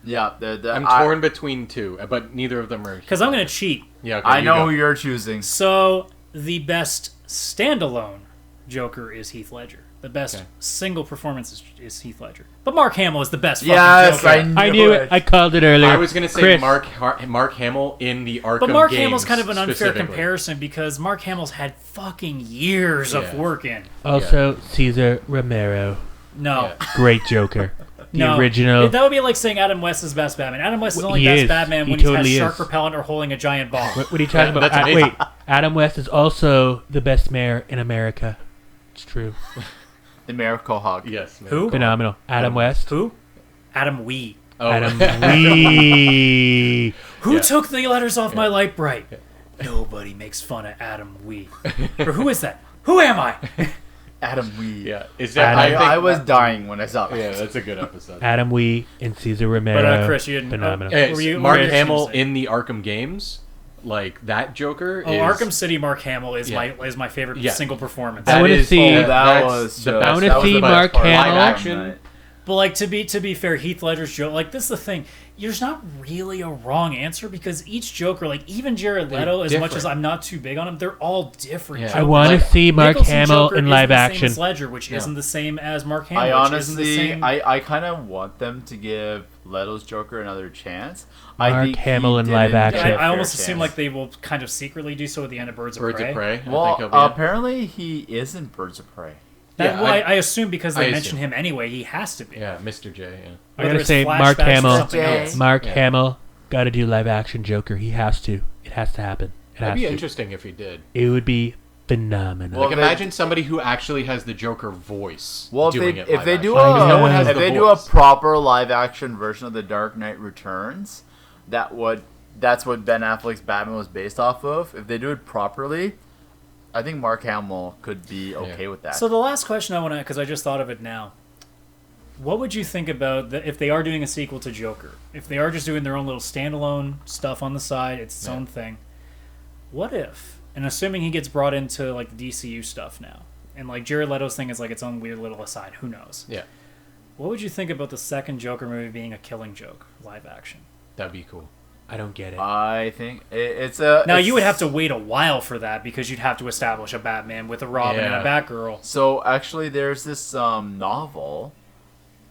Yeah, I'm torn between two, but neither of them are. Because I'm gonna cheat. Yeah, okay, I you know go. who you're choosing. So the best standalone Joker is Heath Ledger. The best Okay. single performance is Heath Ledger. But Mark Hamill is the best fucking Yes, Joker. I knew it. I called it earlier. I was going to say Chris, Mark Hamill in the Arkham But Mark games Hamill's kind of an unfair specifically. comparison because Mark Hamill's had fucking years of Yeah. work in. Also, Cesar Romero. No. Yeah. Great Joker. The No. original. That would be like saying Adam West is best Batman. Adam West is only He best is. Batman He when totally he's has shark is. repellent or holding a giant ball. What are you talking about? That's amazing. Wait, Adam West is also the best mayor in America. It's true. The Miracle Hawk. Yes. man. Who? Phenomenal. Adam West. Who? Adam Wee. Oh. Adam Wee. Who Yeah. took the letters off my light bright? Nobody makes fun of Adam Wee. Or who is that? Who am I? Adam Wee. Yeah. Is that? Adam- think I was that- dying when I saw it. Yeah, that's a good episode. Adam Wee and Cesar Romero. But Chris, you didn't. Phenomenal. Oh, were you- Mark were you Hamill gonna say? in the Arkham games, like that Joker. Oh, is, Arkham City Mark Hamill is Yeah. my favorite Yeah. single performance. I That wanna is- see- oh, That that's was the just- best. I wanna that was see the best Mark part of Hamill. live action. But like to be fair, Heath Ledger's Joker, like this is the thing. There's not really a wrong answer because each Joker, like even Jared Leto, as much different. as I'm not too big on him, they're all different. Yeah. Jokers. I want to Like, see Mark Nicholson Hamill Joker in isn't live the same action. as Ledger, which Yeah. isn't the same as Mark Hamill. I which isn't the honestly, same. I kind of want them to give Leto's Joker another chance. I Mark think he Hamill in didn't live get action. a I fair almost assume chance. like they will kind of secretly do so at the end of Birds of Birds Prey. of Prey. I think Well, he'll be in. apparently he is in Birds of Prey. That, Yeah, well, I- I assume because they I mention assume. him anyway, he has to be. Yeah, Mr. J. Yeah. I Whether gotta it's say, Mark flashbacks or Hamill. something else. Mark Yeah. Hamill got to do live action Joker. He has to. It has to happen. It That'd has be to. interesting if he did. It would be phenomenal. Well, Like they- imagine somebody who actually has the Joker voice. Well, doing if they do action. No one has if the they do a voice. proper live action version of The Dark Knight Returns, that's what Ben Affleck's Batman was based off of. If they do it properly, I think Mark Hamill could be okay Yeah. with that. So the last question I want to, because I just thought of it now. What would you think about if they are doing a sequel to Joker? If they are just doing their own little standalone stuff on the side, it's its Yeah. own thing. What if, and assuming he gets brought into like the DCU stuff now, and like Jared Leto's thing is like its own weird little aside, who knows? Yeah, What would you think about the second Joker movie being a Killing Joke live action? that'd be cool. I don't get it. I think it's a. Now it's- you would have to wait a while for that because you'd have to establish a Batman with a Robin and a Yeah. Batgirl. So actually, there's this novel,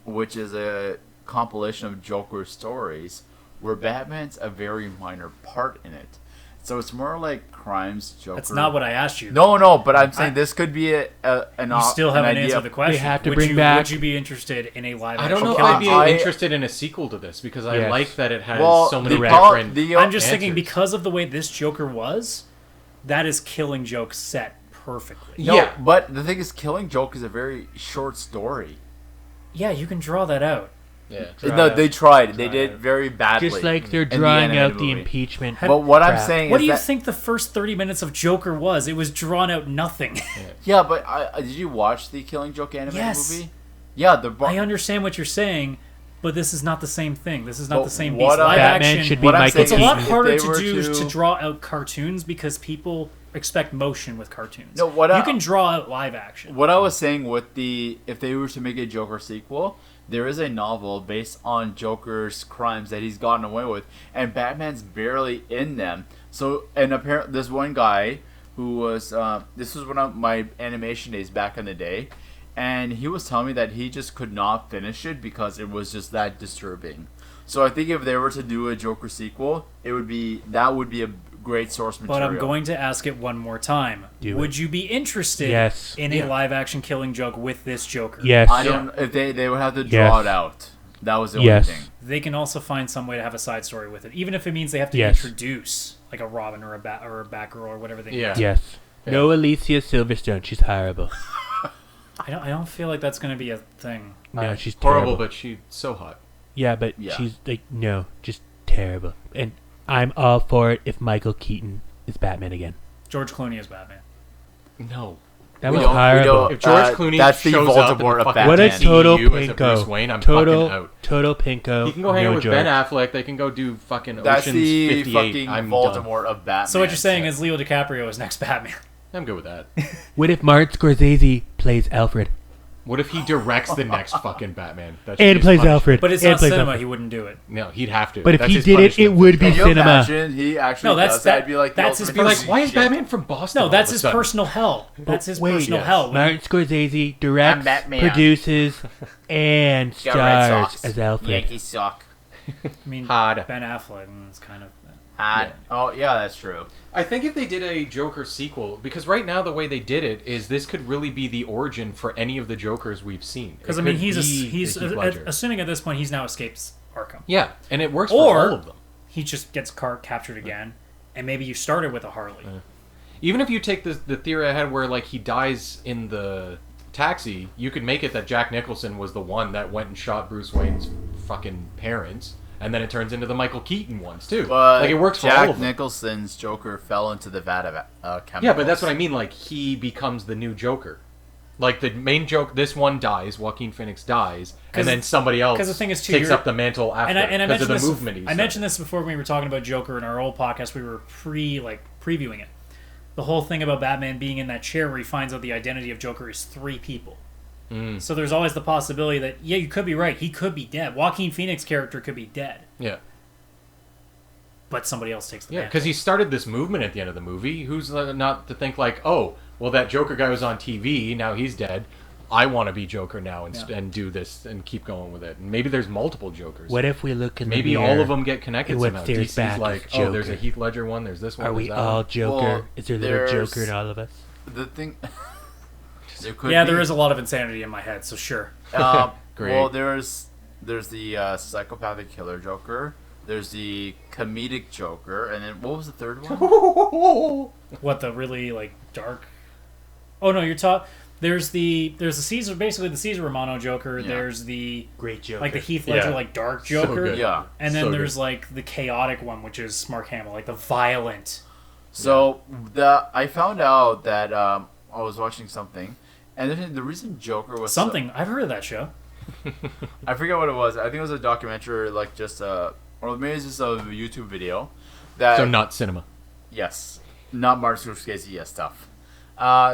which is a compilation of Joker stories, where Batman's a very minor part in it. So it's more like Crimes Joker. That's not what I asked you. No, but I'm saying I- this could be an You still haven't idea. answered the question. They have to would bring you, back- Would you be interested in a live I action don't know if Killing I'd be Joke? interested in a sequel to this because I Yes. like that it has Well, so many the different. the I'm just thinking answers. because of the way this Joker was, that is Killing Joke set perfectly. No, Yeah. but the thing is, Killing Joke is a very short story. Yeah, you can draw that out. Yeah. No, they tried. They Try did it. very badly. Just like they're in the drawing out animated the movie. impeachment. But what I'm crap. saying What is do you that, think the first 30 minutes of Joker was? It was drawn out nothing. Yeah, but did you watch the Killing Joke animated Yes. movie? Yeah, I understand what you're saying, but this is not the same thing. This is not But the same what beast. I- Live Batman action. should be What I'm Michael saying It's a Keaton. lot if harder they to were do to- to draw out cartoons because people expect motion with cartoons. No, what you I- can draw out live action. What I was saying with if they were to make a Joker sequel, there is a novel based on Joker's crimes that he's gotten away with, and Batman's barely in them. So, and apparently, there's one guy who was, this was one of my animation days back in the day, and he was telling me that he just could not finish it because it was just that disturbing. So I think if they were to do a Joker sequel, that would be a great source But material. I'm going to ask it one more time. Do Would it. you be interested Yes. in a live action Killing Joke with this Joker? Yes. I don't. If they would have to draw Yes. it out. That was the Yes. only thing. They can also find some way to have a side story with it, even if it means they have to Yes. introduce like a Robin or a Batgirl or whatever they Yeah. Yes. No Alicia Silverstone. She's horrible. I don't feel like that's going to be a thing. No, she's horrible, terrible. but she's so hot. Yeah, but Yeah. she's like, no, just terrible. And I'm all for it if Michael Keaton is Batman again. George Clooney is Batman. No. That We was don't- we horrible. don't- If George Clooney that's the shows up in Voldemort the of fucking What a Batman. total DCU as a Bruce pinko. Wayne, I'm Total, fucking out. total pinko. He can go hang no out with George. Ben Affleck. They can go do fucking That's Ocean's the 58. fucking I'm Voldemort of Batman. So what you're saying is Leo DiCaprio is next Batman. done. I'm good with that. What if Martin Scorsese plays Alfred? What if he directs the next fucking Batman? That should And be his plays punishment. Alfred. But it's and not plays cinema. Alfred. He wouldn't do it. No, he'd have to. But if That's he his did it, punishment. it would be Can you cinema. imagine he actually No, that's- does that? I'd be like, that's his Be like, why is shit. Batman from Boston? No, all that's of a his sudden? personal hell. That's his Wait, personal yes. hell. Martin Scorsese directs, I'm Batman. produces, and Got red stars socks. as Alfred. Yankees suck. I mean, Hard. Ben Affleck is kind of. Ah, oh yeah, that's true. I think if they did a Joker sequel, because right now the way they did it is this could really be the origin for any of the Jokers we've seen. Because It I mean, could he's be he's the Heath Ledger. assuming at this point he's now escaped Arkham. Yeah, and it works Or- for all of them. He just gets captured again, and maybe you started with a Harley. Even if you take the theory I had where like he dies in the taxi, you could make it that Jack Nicholson was the one that went and shot Bruce Wayne's fucking parents, and then it turns into the Michael Keaton ones too. But like it works for all Jack of them. Nicholson's Joker fell into the vat of chemicals. Yeah, but that's what I mean. Like he becomes the new Joker. Like the main joke, this one dies. Joaquin Phoenix dies, and then somebody else 'cause the thing is, too, takes you're- up the mantle after And I because mentioned of the this. movement. I mentioned this before when we were talking about Joker in our old podcast. We were previewing it. The whole thing about Batman being in that chair where he finds out the identity of Joker is 3 people. So there's always the possibility that you could be right. He could be dead. Joaquin Phoenix character could be dead, Yeah, but somebody else takes the yeah, mantle. because he started this movement at the end of the movie. Who's not to think like, oh, well, that Joker guy was on TV. Now he's dead. I want to be Joker now and do this and keep going with it. And maybe there's multiple Jokers. What if we look in the Maybe mirror all of them get connected and what somehow. stares DC's back like, is oh, there's a Joker? Heath Ledger one. There's this one. Are we there's that all one. Joker? Well, Is there a little there's- Joker in all of us? the thing. There could Yeah, be. there is a lot of insanity in my head, so sure. Great. Well, there's the psychopathic killer Joker. There's the comedic Joker, and then what was the third one? What, the really dark? Oh no, you're talking. There's the Caesar, basically the Caesar Romano Joker. Yeah. There's the Great Joker. the Heath Ledger Yeah. dark So Joker. good. Yeah. And then So there's good. the chaotic one, which is Mark Hamill, the violent. So I found out that I was watching something, and the reason Joker was Something I've heard of that show. I forget what it was. I think it was a documentary, or maybe it's just a YouTube video. That So not cinema. Yes, not Martin Scorsese stuff.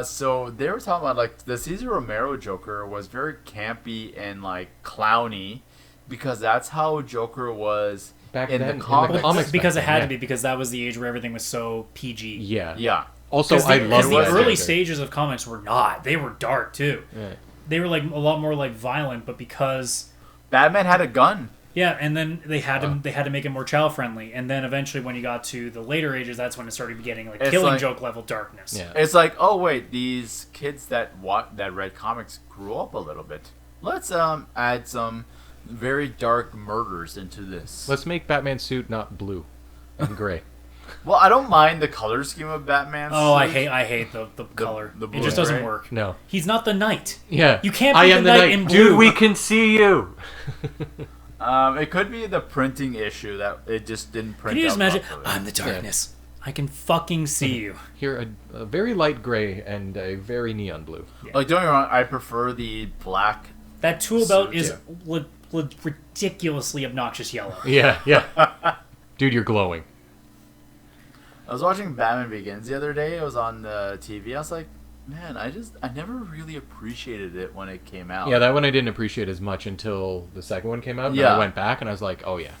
So they were talking about the Cesar Romero Joker was very campy and clowny, because that's how Joker was Back in then, the in the comics. comics. Because it back had then, to be, because that was the age where everything was so PG. Yeah. Yeah. Also, Because I love the that early character. stages of comics were not. They were dark too. Yeah. They were a lot more violent, but because Batman had a gun. yeah, and then they had to make it more child friendly, and then eventually when you got to the later ages, that's when it started getting It's Killing like- Joke level darkness. Yeah. It's like, oh wait, these kids that read comics grew up a little bit. Let's add some very dark murders into this. Let's make Batman's suit not blue and gray. Well, I don't mind the color scheme of Batman's Oh, suit. I hate the color. the It blue just and doesn't gray? work. No. He's not the knight. Yeah. You can't I be am the knight in blue. Dude, we can see you. It could be the printing issue that it just didn't print. Can you just out imagine? properly. I'm the darkness. I can fucking see you. Here, a very light gray and a very neon blue. Like, don't get me wrong, I prefer the black. That tool belt Suit, is ridiculously obnoxious yellow. Yeah, yeah. Dude, you're glowing. I was watching Batman Begins the other day. It was on the TV. I was like, man, I never really appreciated it when it came out. Yeah, that one I didn't appreciate as much until the second one came out. And Yeah. I went back and I was like, oh yeah.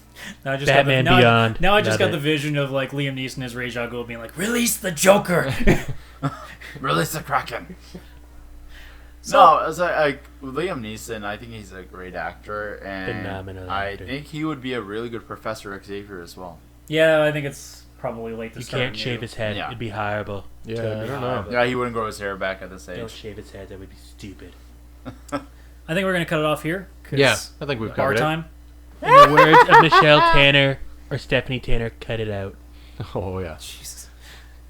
Now I just Batman got the, Beyond. Now I just got Love the it. vision of like Liam Neeson as Ra's al Ghul being like, "Release the Joker." Release the Kraken. So- No, as Liam Neeson, I think he's a great actor, and Phenomenal I actor. think he would be a really good Professor Xavier as well. Yeah, I think it's probably late to You start. can't shave his head. Yeah. It'd be horrible. Yeah, Totally I don't know. horrible. Yeah, he wouldn't grow his hair back at this Don't age. shave his head. That would be stupid. I think we're gonna cut it off here. 'Cause Yeah, I think we've our covered time. In the words of Michelle Tanner or Stephanie Tanner, cut it out. it. Oh yeah. Jesus.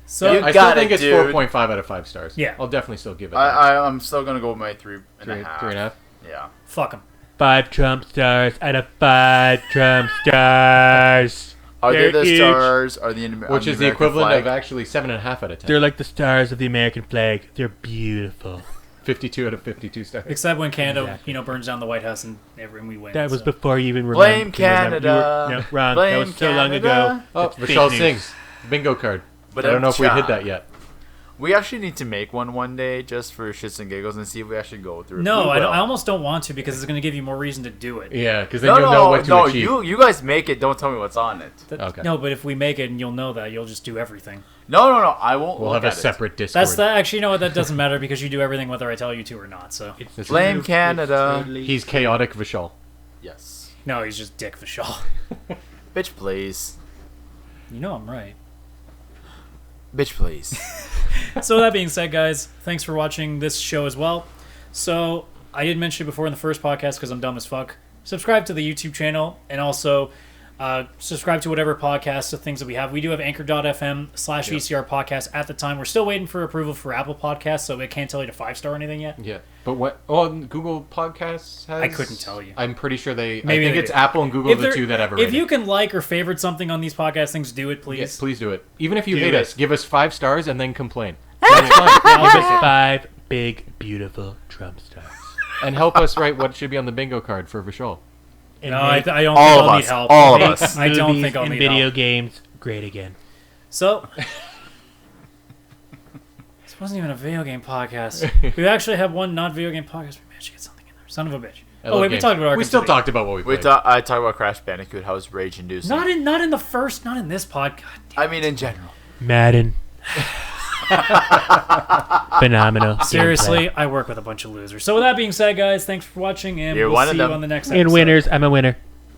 So You I still got think it, it's dude. 4.5 out of 5 stars. Yeah. I'll definitely still give it that. I'm still gonna go with my three and a half. 3.5. Yeah. fuck him. 5 Trump stars out of 5 Trump stars. Are they They're the huge. stars? Are the Which is the equivalent of actually 7.5 out of 10. They're like the stars of the American flag. They're beautiful. 52 out of 52 stars. Except when Canada, Exactly. burns down the White House and we win. That was so. before you even Blame remember. Canada. No, wrong. Blame That was so long ago. Canada. Oh, It's fake Michelle news. sings. Bingo card. But I don't know if we I'm hit shy. that yet. We actually need to make one day just for shits and giggles and see if we actually go through it. No, We will. I almost don't want to because it's going to give you more reason to do it. Yeah, because then No, you'll know what to achieve. you guys make it. Don't tell me what's on it. Okay. No, but if we make it and you'll know that, you'll just do everything. No, I won't. We'll look have a at it. separate Discord. That's that. Actually, you know what? That doesn't matter because you do everything whether I tell you to or not. So It's Blame true. Canada. It's totally He's chaotic Vishal. Yes. no, he's just Dick Vishal. Bitch, please. You know I'm right. Bitch, please. So that being said, guys, thanks for watching this show as well. So I did mention it before in the first podcast because I'm dumb as fuck. Subscribe to the YouTube channel and also subscribe to whatever podcasts or things that we have. We do have anchor.fm/VCR Podcast at the time. We're still waiting for approval for Apple Podcasts, so I can't tell you to 5-star or anything yet. Yeah. But what? Oh, Google Podcasts has. I couldn't tell you. I'm pretty sure they. Maybe I think they it's do. Apple and Google If the there- two that ever. If you can like or favorite something on these podcast things, do it, please. Yes, please do it. Even if you Do hate it. us, give us 5 stars and then complain. That's fine. Give us 5 big, beautiful Trump stars. And help us write what should be on the bingo card for Vishal. And No, I make don't All think of I'll us. need help. All of I us. I don't movies think I'll and need video help. games great again. So, this wasn't even a video game podcast. We actually have one non-video game podcast. We managed to get something in there. Son of a bitch. I Oh love wait, we games. talked about Arkham We still City. talked about what we played. I talk about Crash Bandicoot. How it's rage inducing. Not in the first, not in this podcast. I mean, in general. Madden. Phenomenal. Seriously, I work with a bunch of losers. So with that being said, guys, thanks for watching, and You're we'll one of see you them. on the next Gameplay. episode. And winners, I'm a winner.